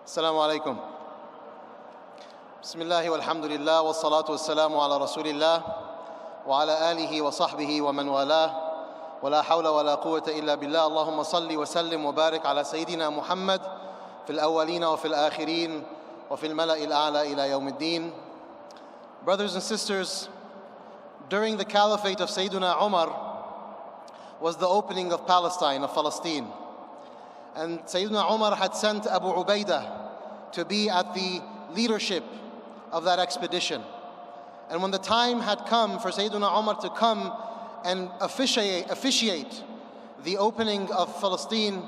Assalamu alaikum. Bismillah walhamdulillah wa salatu wa salamu ala rasulillah wa ala alihi wa sahbihi wa man wala wa la hawla wa la quwwata illa billah. Allahumma salli wa sallim wa barik ala Sayyidina Muhammad fil awwalina wa fil akhirin wa fil mala'il a'la ila yawmiddin. Brothers and sisters, during the caliphate of Sayyidina Umar was the opening of Palestine, of Palestine. And Sayyidina Umar had sent Abu Ubaidah to be at the leadership of that expedition. And when the time had come for Sayyidina Umar to come and officiate the opening of Palestine,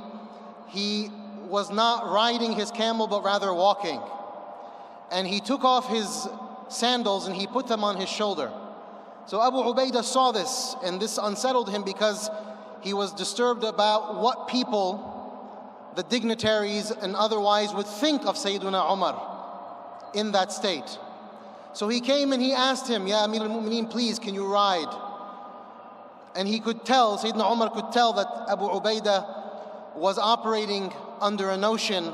he was not riding his camel but rather walking. And he took off his sandals and he put them on his shoulder. So Abu Ubaidah saw this, and this unsettled him because he was disturbed about what people, the dignitaries and otherwise, would think of Sayyidina Umar in that state. So he came and he asked him, Ya Amir al-Mu'mineen, please, can you ride? And he could tell, Sayyidina Umar could tell that Abu Ubaidah was operating under a notion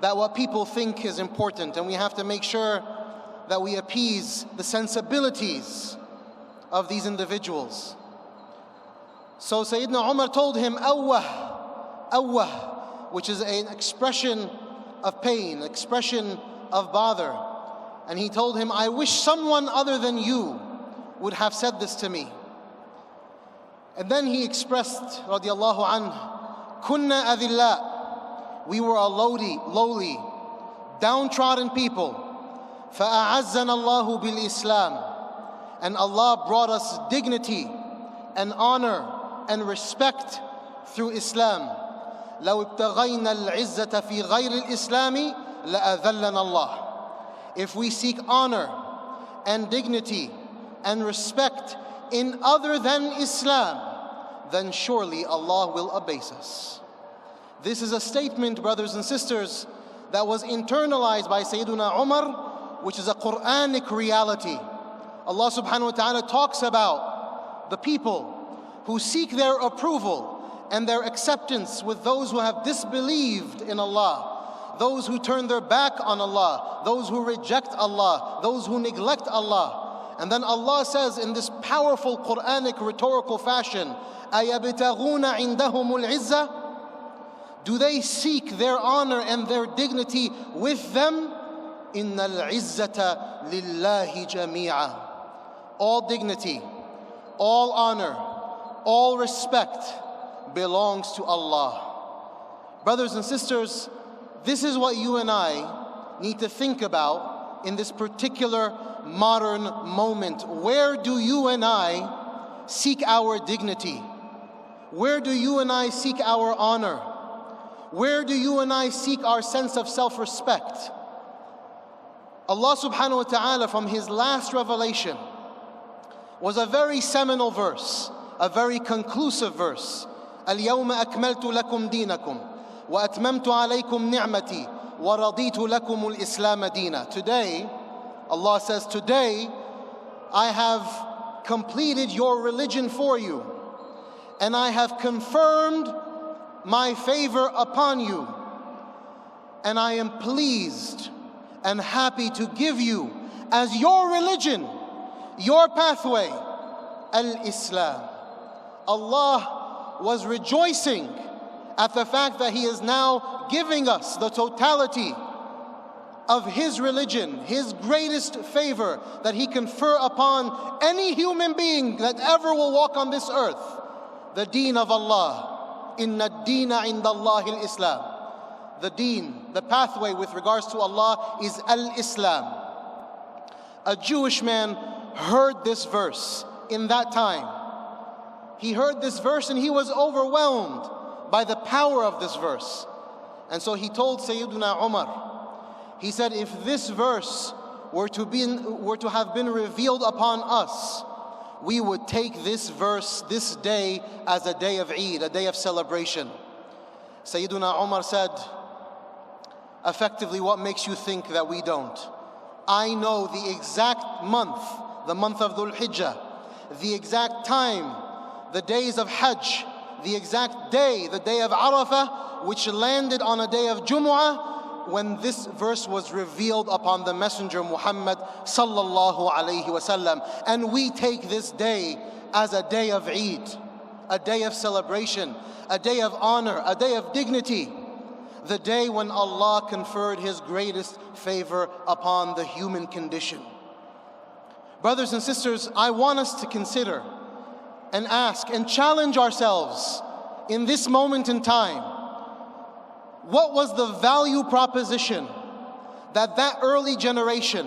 that what people think is important, and we have to make sure that we appease the sensibilities of these individuals. So Sayyidina Umar told him, Awwah, Awwah, which is an expression of pain, expression of bother. And he told him, I wish someone other than you would have said this to me. And then he expressed, radiallahu anhu, Kunna adhilla, we were a lowly, downtrodden people. فَأَعَزَّنَا اللَّهُ بِالْإِسْلَامِ, and Allah brought us dignity and honor and respect through Islam. لَوْ ابْتَغَيْنَا الْعِزَّةَ فِي غَيْرِ الْإِسْلَامِ لَأَذَلَّنَا اللَّهُ. If we seek honor and dignity and respect in other than Islam, then surely Allah will abase us. This is a statement, brothers and sisters, that was internalized by Sayyidina Umar, which is a Quranic reality. Allah subhanahu wa ta'ala talks about the people who seek their approval and their acceptance with those who have disbelieved in Allah, those who turn their back on Allah, those who reject Allah, those who neglect Allah. And then Allah says in this powerful Quranic rhetorical fashion, أَيَبْتَغُونَ عِنْدَهُمُ الْعِزَّةِ, do they seek their honor and their dignity with them? إِنَّ الْعِزَّةَ لِلَّهِ جَمِيعًا. All dignity, all honor, all respect belongs to Allah. Brothers and sisters, this is what you and I need to think about in this particular modern moment. Where do you and I seek our dignity? Where do you and I seek our honor? Where do you and I seek our sense of self-respect? Allah subhanahu wa ta'ala, from His last revelation, was a very seminal verse, a very conclusive verse. اليوم أكملت لكم دينكم وأتممت عليكم نعمتي ورضيت لكم الإسلام دينا. Today, Allah says, today I have completed your religion for you, and I have confirmed my favor upon you, and I am pleased and happy to give you as your religion, your pathway, al-Islam. Allah was rejoicing at the fact that He is now giving us the totality of His religion, His greatest favor that He confer upon any human being that ever will walk on this earth, the deen of Allah. Inna ad-deena inda Allahi al-Islam. The deen, the pathway with regards to Allah is al-Islam. A Jewish man heard this verse in that time. He heard this verse and he was overwhelmed by the power of this verse. And so he told Sayyidina Umar, he said, if this verse were to have been revealed upon us, we would take this verse, this day, as a day of Eid, a day of celebration. Sayyidina Umar said, effectively, what makes you think that we don't? I know the exact month, the month of Dhul Hijjah, the exact time, the days of Hajj, the exact day, the day of Arafah, which landed on a day of Jumu'ah, when this verse was revealed upon the Messenger Muhammad sallallahu alayhi wasallam. And we take this day as a day of Eid, a day of celebration, a day of honor, a day of dignity, the day when Allah conferred His greatest favor upon the human condition. Brothers and sisters, I want us to consider and ask and challenge ourselves in this moment in time. What was the value proposition that early generation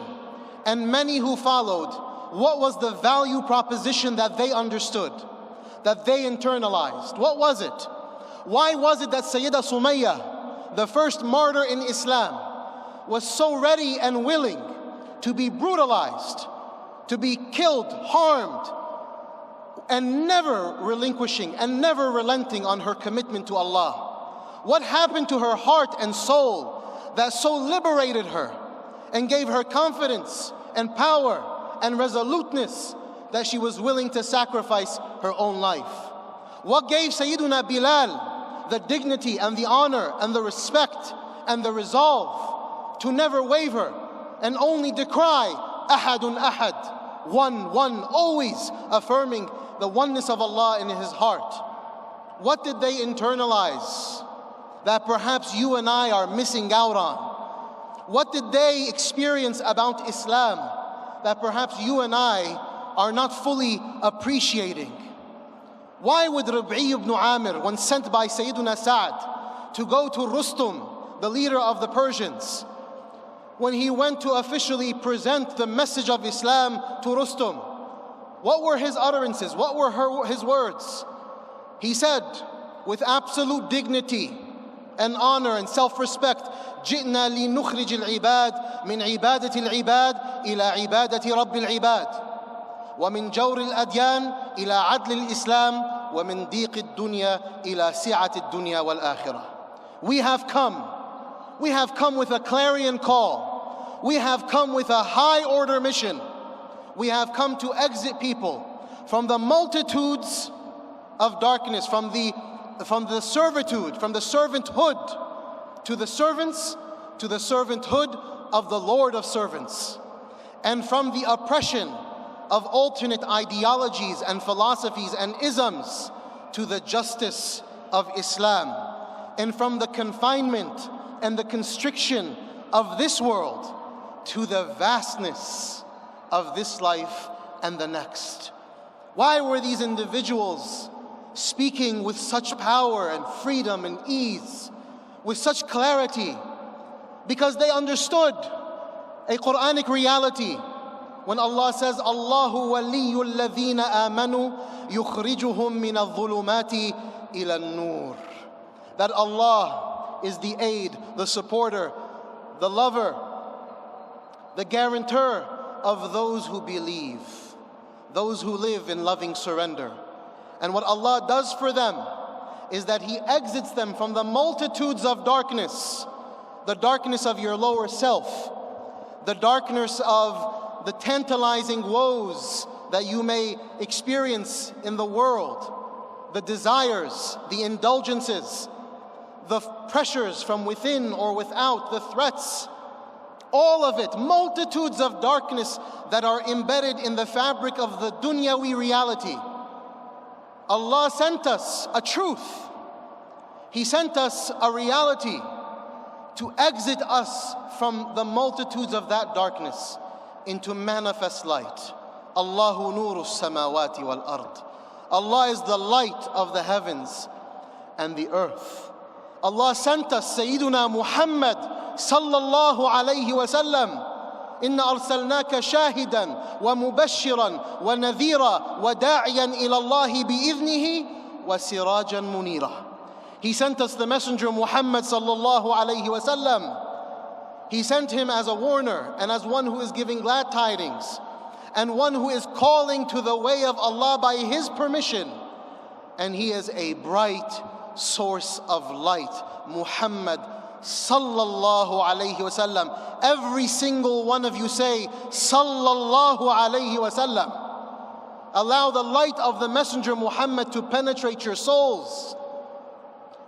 and many who followed, what was the value proposition that they understood, that they internalized? What was it? Why was it that Sayyida Sumayyah, the first martyr in Islam, was so ready and willing to be brutalized, to be killed, harmed, and never relinquishing and never relenting on her commitment to Allah? What happened to her heart and soul that so liberated her and gave her confidence and power and resoluteness that she was willing to sacrifice her own life? What gave Sayyiduna Bilal the dignity and the honor and the respect and the resolve to never waver and only decry Ahadun Ahad, one, always affirming the oneness of Allah in his heart? What did they internalize that perhaps you and I are missing out on? What did they experience about Islam that perhaps you and I are not fully appreciating? Why would Rabi'i ibn Amir, when sent by Sayyiduna Sa'd to go to Rustum, the leader of the Persians, when he went to officially present the message of Islam to Rustum, what were his utterances? What were his words? He said, with absolute dignity and honor and self-respect, جئنا لنخرج العباد من عبادة العباد إلى عبادة رب العباد ومن جور الأديان إلى عدل الإسلام ومن ضيق الدنيا إلى سعة الدنيا والآخرة. We have come with a clarion call. We have come with a high order mission. We have come to exit people from the multitudes of darkness, from the servitude, from the servanthood to the servants, to the servanthood of the Lord of servants, and from the oppression of alternate ideologies and philosophies and isms to the justice of Islam, and from the confinement and the constriction of this world to the vastness of this life and the next. Why were these individuals speaking with such power and freedom and ease, with such clarity? Because they understood a Quranic reality. When Allah says, Allahu waliyul ladhina amanu yukhrijuhum min al-dhulumati ila an-nur, that Allah is the aid, the supporter, the lover, the guarantor of those who believe, those who live in loving surrender. And what Allah does for them is that He exits them from the multitudes of darkness, the darkness of your lower self, the darkness of the tantalizing woes that you may experience in the world, the desires, the indulgences, the pressures from within or without, the threats, all of it, multitudes of darkness that are embedded in the fabric of the dunyawi reality. Allah sent us a truth. He sent us a reality to exit us from the multitudes of that darkness into manifest light. Allahu nuru samawati wal ard. Allah is the light of the heavens and the earth. Allah sent us Sayyiduna Muhammad sallallahu alayhi wa sallam. إِنَّا أَرْسَلْنَاكَ شَاهِدًا وَمُبَشِّرًا وَنَذِيرًا وَدَاعِيًا إِلَى اللَّهِ بِإِذْنِهِ وَسِرَاجًا مُنِيرًا. He sent us the Messenger Muhammad sallallahu alayhi wa sallam. He sent him as a warner and as one who is giving glad tidings and one who is calling to the way of Allah by His permission. And he is a bright source of light. Muhammad sallallahu alayhi wa sallam. Every single one of you say sallallahu alayhi wa sallam. Allow the light of the Messenger Muhammad to penetrate your souls.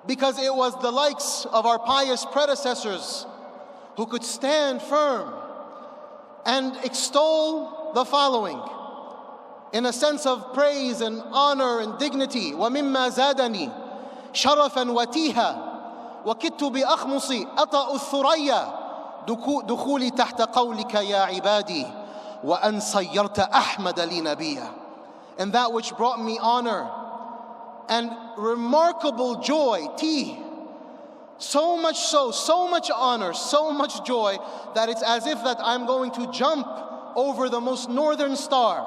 Because it was the likes of our pious predecessors who could stand firm and extol the following in a sense of praise and honor and dignity. وَمِمَّا زَادَنِي شَرَفًا وَتِيهًا وَكِدْتُ بِأَخْمُصِ أَطَأُ الثُّرَيَّا دُخُولِي تَحْتَ قَوْلِكَ يَا عِبَادِي وَأَنْ صَيَّرْتَ أَحْمَدَ لِي نَبِيًّا. And that which brought me honor and remarkable joy, so much so, so much honor, so much joy, that it's as if that I'm going to jump over the most northern star.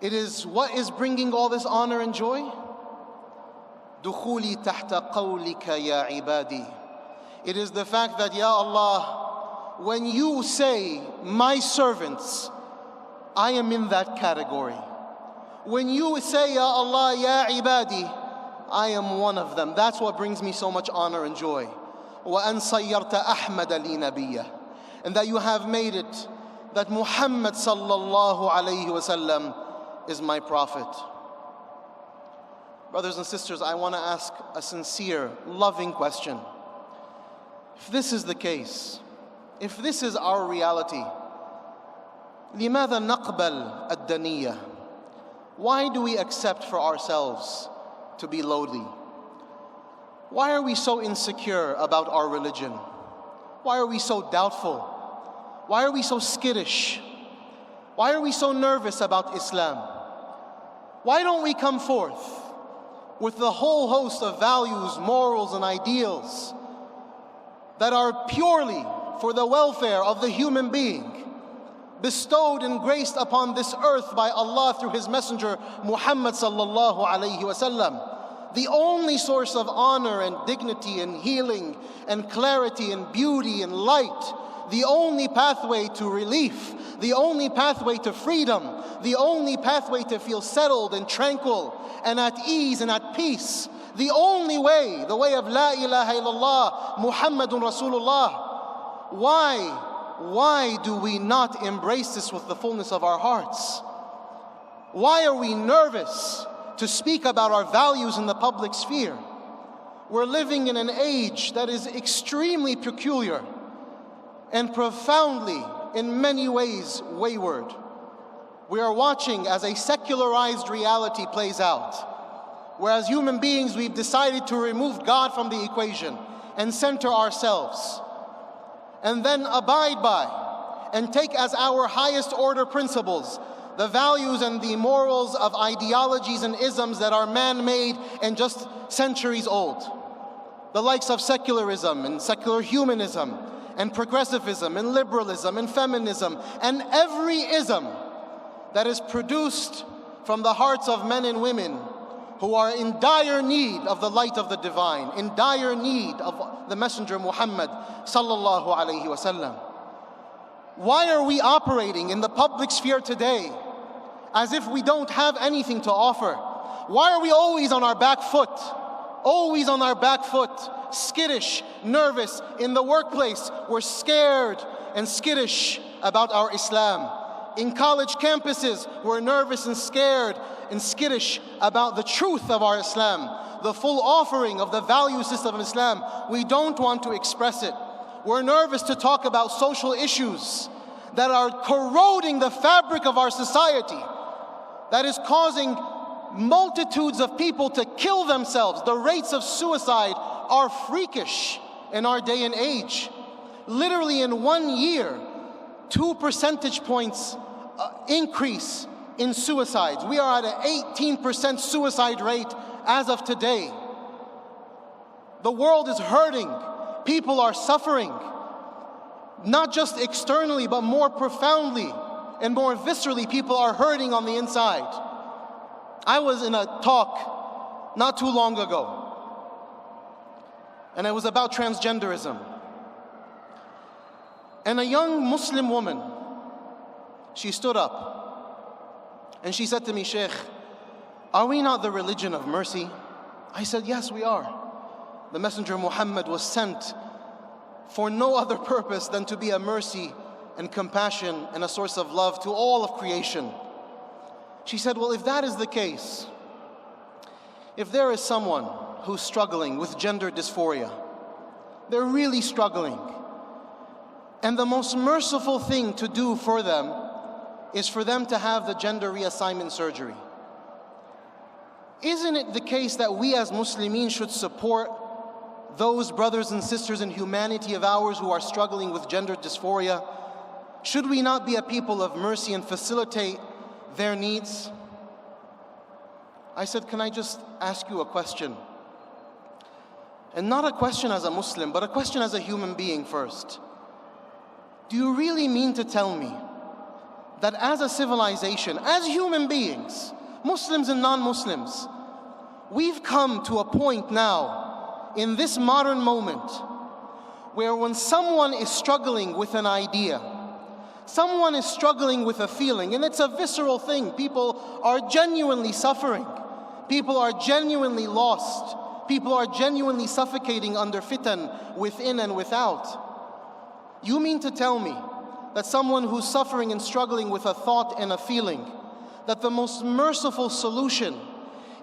It is what is bringing all this honor and joy? دُخُولِي تَحْتَ قَوْلِكَ يَا عِبَادِي. It is the fact that, Ya Allah, when you say, my servants, I am in that category. When you say, Ya Allah, Ya ibadi, I am one of them. That's what brings me so much honor and joy. وَأَنْ صَيَّرْتَ أَحْمَدَ لِي نَبِيًّا. And that you have made it that Muhammad sallallahu alayhi wasallam is my prophet. Brothers and sisters, I want to ask a sincere, loving question. If this is the case, if this is our reality, لماذا نقبل الدنية? Why do we accept for ourselves to be lowly? Why are we so insecure about our religion? Why are we so doubtful? Why are we so skittish? Why are we so nervous about Islam? Why don't we come forth with the whole host of values, morals, and ideals that are purely for the welfare of the human being, bestowed and graced upon this earth by Allah through His Messenger Muhammad sallallahu alayhi wasallam, the only source of honor and dignity and healing and clarity and beauty and light, the only pathway to relief, the only pathway to freedom, the only pathway to feel settled and tranquil and at ease and at peace, the only way, the way of La ilaha illallah Muhammadun Rasulullah. Why do we not embrace this with the fullness of our hearts? Why are we nervous to speak about our values in the public sphere? We're living in an age that is extremely peculiar and profoundly, in many ways, wayward. We are watching as a secularized reality plays out, where as human beings we've decided to remove God from the equation and center ourselves, and then abide by and take as our highest order principles the values and the morals of ideologies and isms that are man-made and just centuries old. The likes of secularism and secular humanism and progressivism and liberalism and feminism and every ism that is produced from the hearts of men and women who are in dire need of the light of the divine, in dire need of the Messenger Muhammad sallallahu alayhi wasallam. Why are we operating in the public sphere today as if we don't have anything to offer? Why are we always on our back foot? Always on our back foot, skittish, nervous. In the workplace, we're scared and skittish about our Islam. In college campuses, we're nervous and scared and skittish about the truth of our Islam, the full offering of the value system of Islam. We don't want to express it. We're nervous to talk about social issues that are corroding the fabric of our society, that is causing multitudes of people to kill themselves. The rates of suicide are freakish in our day and age. Literally in 1 year, 2 percentage points increase in suicides. We are at an 18% suicide rate as of today. The world is hurting. People are suffering. Not just externally, but more profoundly and more viscerally, people are hurting on the inside. I was in a talk not too long ago, and it was about transgenderism. And a young Muslim woman, she stood up and she said to me, "Sheikh, are we not the religion of mercy?" I said, "Yes, we are. The Messenger Muhammad was sent for no other purpose than to be a mercy and compassion and a source of love to all of creation. She said, well, if that is the case, if there is someone who's struggling with gender dysphoria, they're really struggling, and the most merciful thing to do for them is for them to have the gender reassignment surgery, isn't it the case that we as Muslimin should support those brothers and sisters in humanity of ours who are struggling with gender dysphoria? Should we not be a people of mercy and facilitate their needs? I said, can I just ask you a question? And not a question as a Muslim, but a question as a human being first. Do you really mean to tell me that as a civilization, as human beings, Muslims and non-Muslims, we've come to a point now in this modern moment where when someone is struggling with an idea, someone is struggling with a feeling, and it's a visceral thing, people are genuinely suffering, people are genuinely lost, people are genuinely suffocating under fitan within and without. You mean to tell me that someone who's suffering and struggling with a thought and a feeling, that the most merciful solution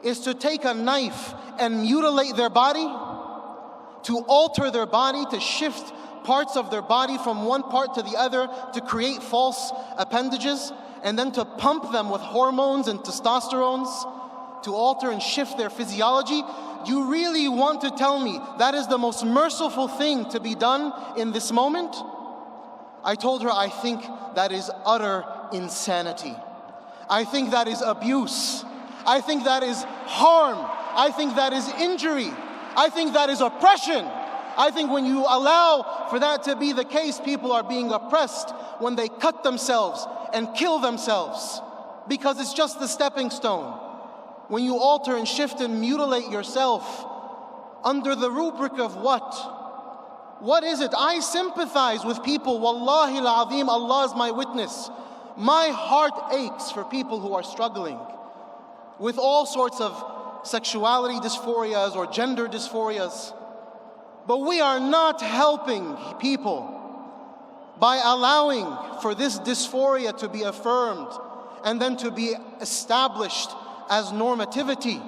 is to take a knife and mutilate their body, to alter their body, to shift parts of their body from one part to the other, to create false appendages, and then to pump them with hormones and testosterones, to alter and shift their physiology? You really want to tell me that is the most merciful thing to be done in this moment? I told her, I think that is utter insanity. I think that is abuse. I think that is harm. I think that is injury. I think that is oppression. I think when you allow for that to be the case, people are being oppressed when they cut themselves and kill themselves, because it's just the stepping stone. When you alter and shift and mutilate yourself under the rubric of what? What is it? I sympathize with people, wallahi al-azim, Allah is my witness. My heart aches for people who are struggling with all sorts of sexuality dysphorias or gender dysphorias. But we are not helping people by allowing for this dysphoria to be affirmed and then to be established as normativity.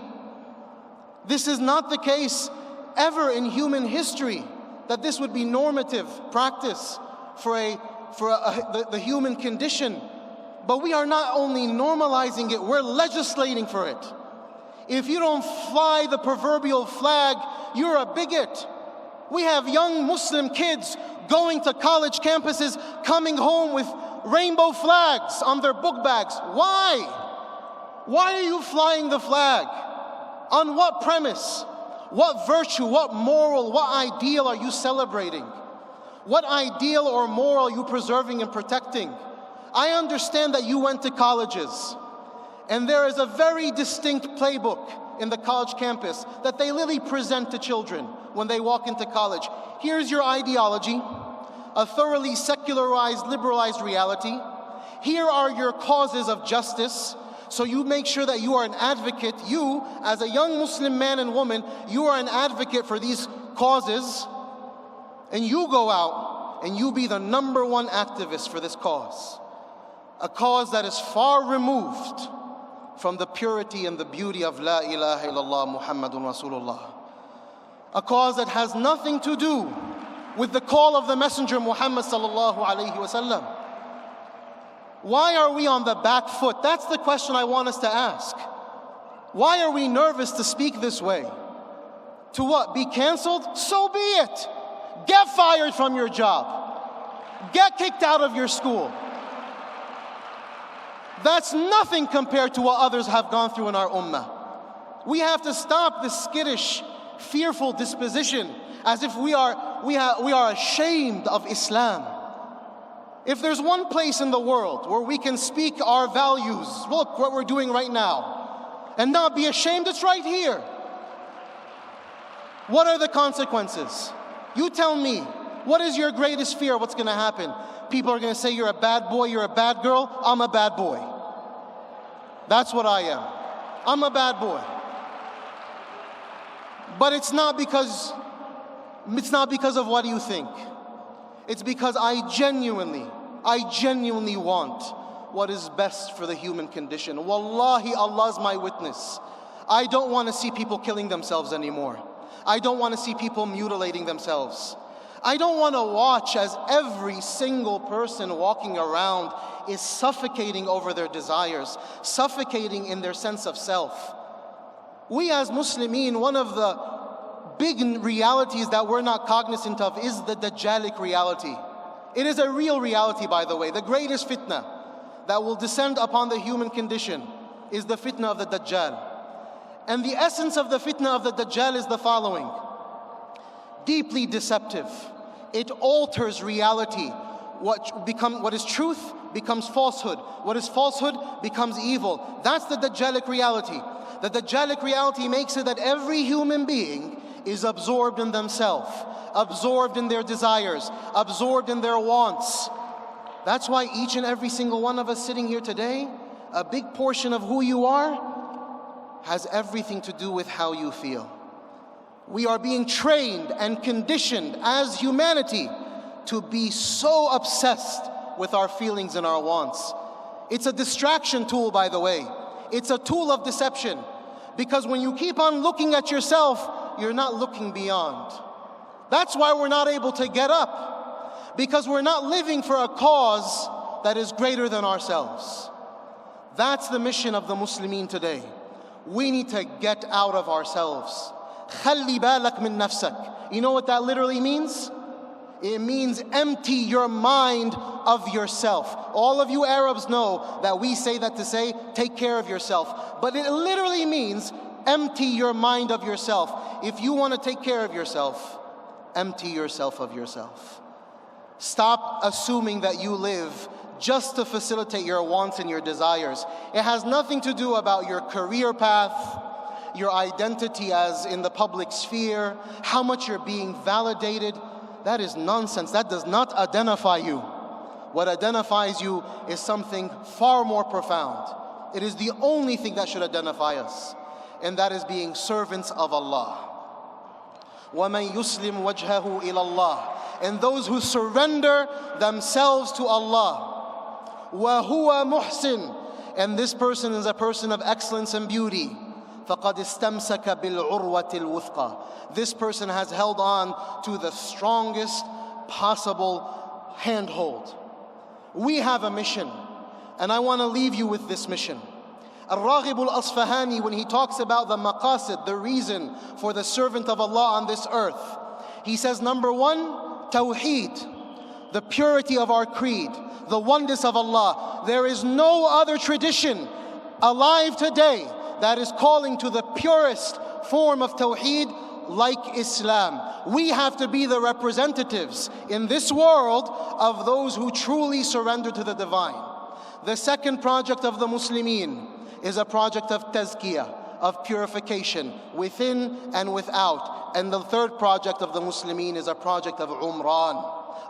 This is not the case ever in human history, that this would be normative practice for the human condition. But we are not only normalizing it, we're legislating for it. If you don't fly the proverbial flag, you're a bigot. We have young Muslim kids going to college campuses, coming home with rainbow flags on their book bags. Why? Why are you flying the flag? On what premise? What virtue, what moral, what ideal are you celebrating? What ideal or moral are you preserving and protecting? I understand that you went to colleges, and there is a very distinct playbook in the college campus that they literally present to children when they walk into college. Here's your ideology, a thoroughly secularized, liberalized reality. Here are your causes of justice. So you make sure that you are an advocate. You, as a young Muslim man and woman, you are an advocate for these causes. And you go out and you be the #1 activist for this cause. A cause that is far removed from the purity and the beauty of La ilaha illallah Muhammadun Rasulullah. A cause that has nothing to do with the call of the Messenger Muhammad sallallahu alayhi wasallam. Why are we on the back foot? That's the question I want us to ask. Why are we nervous to speak this way? To what? Be canceled? So be it. Get fired from your job. Get kicked out of your school. That's nothing compared to what others have gone through in our ummah. We have to stop this skittish, fearful disposition as if we are ashamed of Islam. If there's one place in the world where we can speak our values, look what we're doing right now, and not be ashamed, it's right here. What are the consequences? You tell me, what is your greatest fear? What's going to happen? People are going to say you're a bad boy, you're a bad girl. I'm a bad boy. That's what I am. I'm a bad boy. But it's not because of what you think. It's because I genuinely want what is best for the human condition. Wallahi, Allah is my witness. I don't want to see people killing themselves anymore. I don't want to see people mutilating themselves. I don't want to watch as every single person walking around is suffocating over their desires, suffocating in their sense of self. We as Muslimin, one of the big realities that we're not cognizant of is the Dajjalic reality. It is a real reality, by the way. The greatest fitna that will descend upon the human condition is the fitna of the Dajjal. And the essence of the fitna of the Dajjal is the following: deeply deceptive. It alters reality. What is truth becomes falsehood. What is falsehood becomes evil. That's the Dajjalic reality. The Dajjalic reality makes it that every human being is absorbed in themselves, absorbed in their desires, absorbed in their wants. That's why each and every single one of us sitting here today, a big portion of who you are has everything to do with how you feel. We are being trained and conditioned as humanity to be so obsessed with our feelings and our wants. It's a distraction tool, by the way. It's a tool of deception, because when you keep on looking at yourself, you're not looking beyond. That's why we're not able to get up, because we're not living for a cause that is greater than ourselves. That's the mission of the Muslimin today. We need to get out of ourselves. خَلِّ بَالَكْ مِن نَفْسَكَ. You know what that literally means? It means empty your mind of yourself. All of you Arabs know that we say that to say, take care of yourself. But it literally means empty your mind of yourself. If you want to take care of yourself, empty yourself of yourself. Stop assuming that you live just to facilitate your wants and your desires. It has nothing to do about your career path, your identity as in the public sphere, how much you're being validated. That is nonsense. That does not identify you. What identifies you is something far more profound. It is the only thing that should identify us, and that is being servants of Allah. وَمَن يُسْلِمْ وَجْهَهُ إِلَى اللَّهِ. And those who surrender themselves to Allah. وَهُوَ مُحْسِنٌ. And this person is a person of excellence and beauty. فَقَدْ اسْتَمْسَكَ بِالْعُرْوَةِ الْوُثْقَى. This person has held on to the strongest possible handhold. We have a mission, and I want to leave you with this mission. Al-Raghib al-Asfahani, when he talks about the maqasid, the reason for the servant of Allah on this earth, he says, number one, tawheed, the purity of our creed, the oneness of Allah. There is no other tradition alive today that is calling to the purest form of tawheed like Islam. We have to be the representatives in this world of those who truly surrender to the divine. The second project of the Muslimin is a project of tazkiyah, of purification within and without. And the third project of the Muslimin is a project of umran,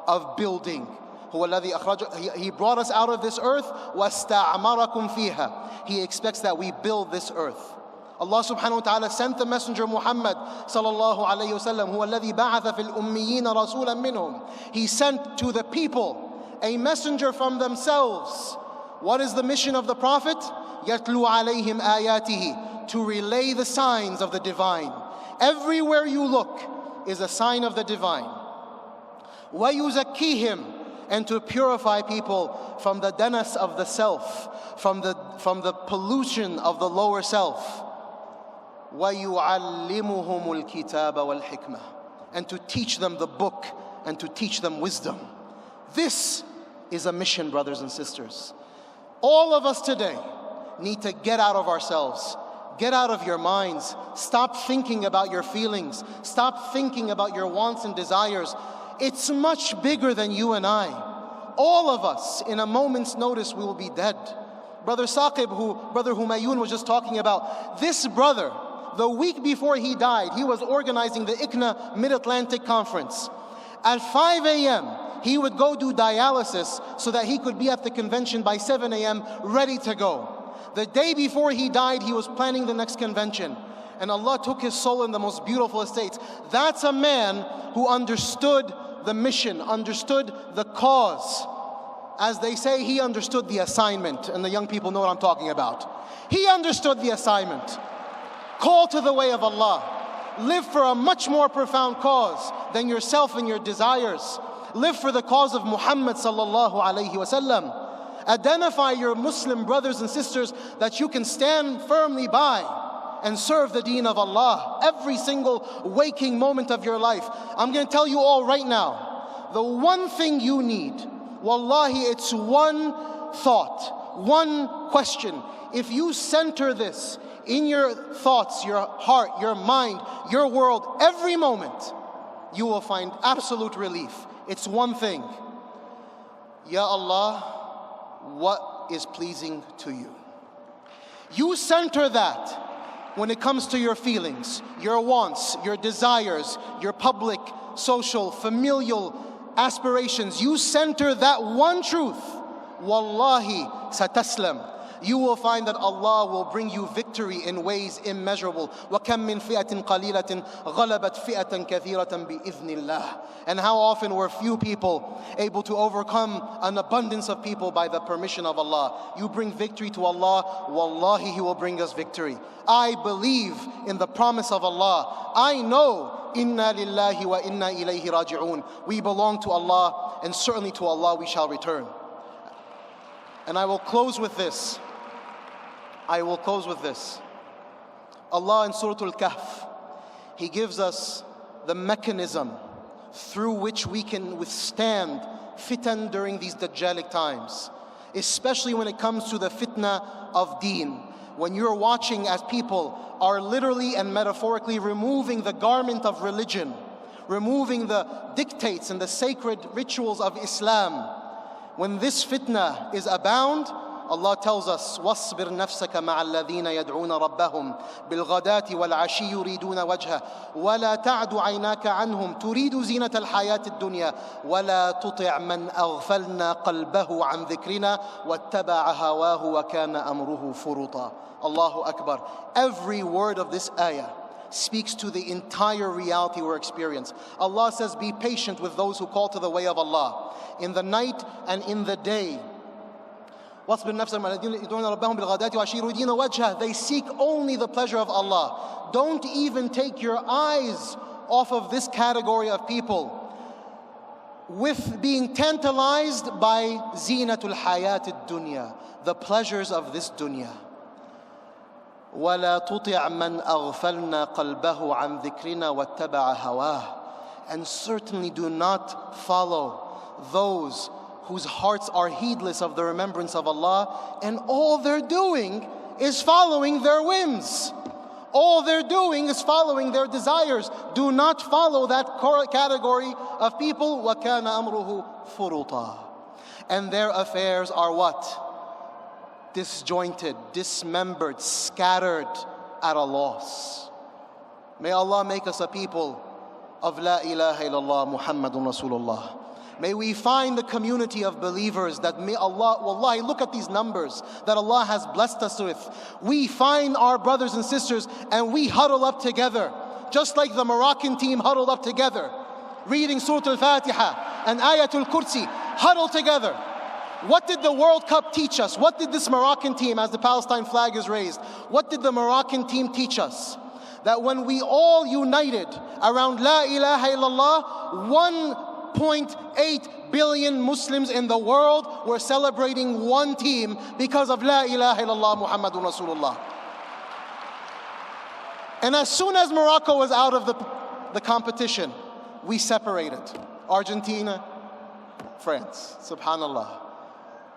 of building. He brought us out of this earth, وَاسْتَعْمَرَكُمْ فِيهَا. He expects that we build this earth. Allah subhanahu wa ta'ala sent the messenger Muhammad sallallahu alayhi wa sallam, هُوَ الَّذِي بَعَثَ فِي الْأُمِّيِّينَ رَسُولًا مِّنْهُمْ. He sent to the people a messenger from themselves. What is the mission of the Prophet? يَتْلُو عَلَيْهِمْ آيَاتِهِ. To relay the signs of the divine. Everywhere you look is a sign of the divine. وَيُزَكِّيهِمْ. And to purify people from the danas of the self, from the pollution of the lower self. وَيُعَلِّمُهُمُ الْكِتَابَ وَالْحِكْمَةِ. And to teach them the book and to teach them wisdom. This is a mission, brothers and sisters. All of us today need to get out of ourselves. Get out of your minds. Stop thinking about your feelings. Stop thinking about your wants and desires. It's much bigger than you and I. All of us, in a moment's notice, we will be dead. Brother Saqib, Brother Humayun was just talking about, this brother, the week before he died, he was organizing the ICNA Mid-Atlantic Conference. At 5 a.m., he would go do dialysis so that he could be at the convention by 7 a.m. ready to go. The day before he died, he was planning the next convention. And Allah took his soul in the most beautiful estates. That's a man who understood the mission, understood the cause. as they say, he understood the assignment, and the young people know what I'm talking about. He understood the assignment. Call to the way of Allah. Live for a much more profound cause than yourself and your desires. Live for the cause of Muhammad sallallahu alayhi wasallam. Identify your Muslim brothers and sisters that you can stand firmly by and serve the deen of Allah every single waking moment of your life. I'm going to tell you all right now, the one thing you need, wallahi, it's one thought, one question. If you center this in your thoughts, your heart, your mind, your world, every moment, you will find absolute relief. It's one thing. Ya Allah, what is pleasing to you? You center that when it comes to your feelings, your wants, your desires, your public, social, familial aspirations. You center that one truth. Wallahi, sataslam. You will find that Allah will bring you victory in ways immeasurable. وَكَمْ مِنْ فِئَةٍ قَلِيلَةٍ غَلَبَتْ فِئَةً كَثِيرَةً بِإِذْنِ اللَّهِ. And how often were few people able to overcome an abundance of people by the permission of Allah. You bring victory to Allah, wallahi, He will bring us victory. I believe in the promise of Allah. I know, inna lillahi wa inna ilayhi raji'un. We belong to Allah, and certainly to Allah we shall return. And I will close with this. Allah in Surah Al-Kahf, He gives us the mechanism through which we can withstand fitan during these dajjalic times, especially when it comes to the fitna of deen. When you're watching as people are literally and metaphorically removing the garment of religion, removing the dictates and the sacred rituals of Islam. When this fitna is abound, Allah tells us, وَاصْبِرْ نَفْسَكَ مَعَ الَّذِينَ يَدْعُونَ رَبَّهُمْ بِالْغَدَاةِ وَالْعَشِيِّ يُرِيدُونَ وَجْهَهُ وَلَا تَعْدُ عَيْنَاكَ عَنْهُمْ تُرِيدُ زِينَةَ الْحَيَاةِ الدُّنْيَا وَلَا تُطِعْ مَنْ أَغْفَلْنَا قَلْبَهُ عَنْ ذِكْرِنَا وَاتَّبَعَ هَوَاهُ وَكَانَ أَمْرُهُ فُرُطًا. Allahu Akbar. Every word of this ayah speaks to the entire reality we're experiencing. Allah says, be patient with those who call to the way of Allah in the night and in the day. They seek only the pleasure of Allah. Don't even take your eyes off of this category of people with being tantalized by zinatul hayat dunya, the pleasures of this dunya. وَلَا تُطِعْ مَنْ أَغْفَلْنَا قَلْبَهُ عَنْ ذِكْرِنَا وَاتَّبَعَ هَوَاهُ. And certainly do not follow those whose hearts are heedless of the remembrance of Allah, and all they're doing is following their whims. All they're doing is following their desires. Do not follow that category of people. وَكَانَ أَمْرُهُ فُرُطًا. And their affairs are what? Disjointed, dismembered, scattered, at a loss. May Allah make us a people of La ilaha illallah Muhammadun Rasulullah. May we find the community of believers that may Allah, wallahi, look at these numbers that Allah has blessed us with. We find our brothers and sisters and we huddle up together, just like the Moroccan team huddled up together, reading Surah Al-Fatiha and Ayatul Kursi, huddle together. What did the World Cup teach us? What did this Moroccan team, as the Palestine flag is raised, what did the Moroccan team teach us? That when we all united around La ilaha illallah, 1.8 billion Muslims in the world were celebrating one team because of La ilaha illallah Muhammadun Rasulullah. And as soon as Morocco was out of the competition, we separated. Argentina, France, subhanallah.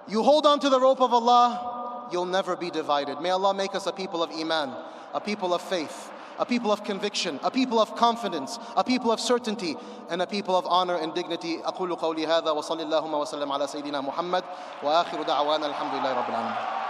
You hold on to the rope of Allah, you'll never be divided. May Allah make us a people of iman, a people of faith, a people of conviction, a people of confidence, a people of certainty, and a people of honor and dignity. أقول قولي هذا وصلى اللهم وسلم على سيدنا محمد وآخر دعوانا الحمد لله رب العالمين.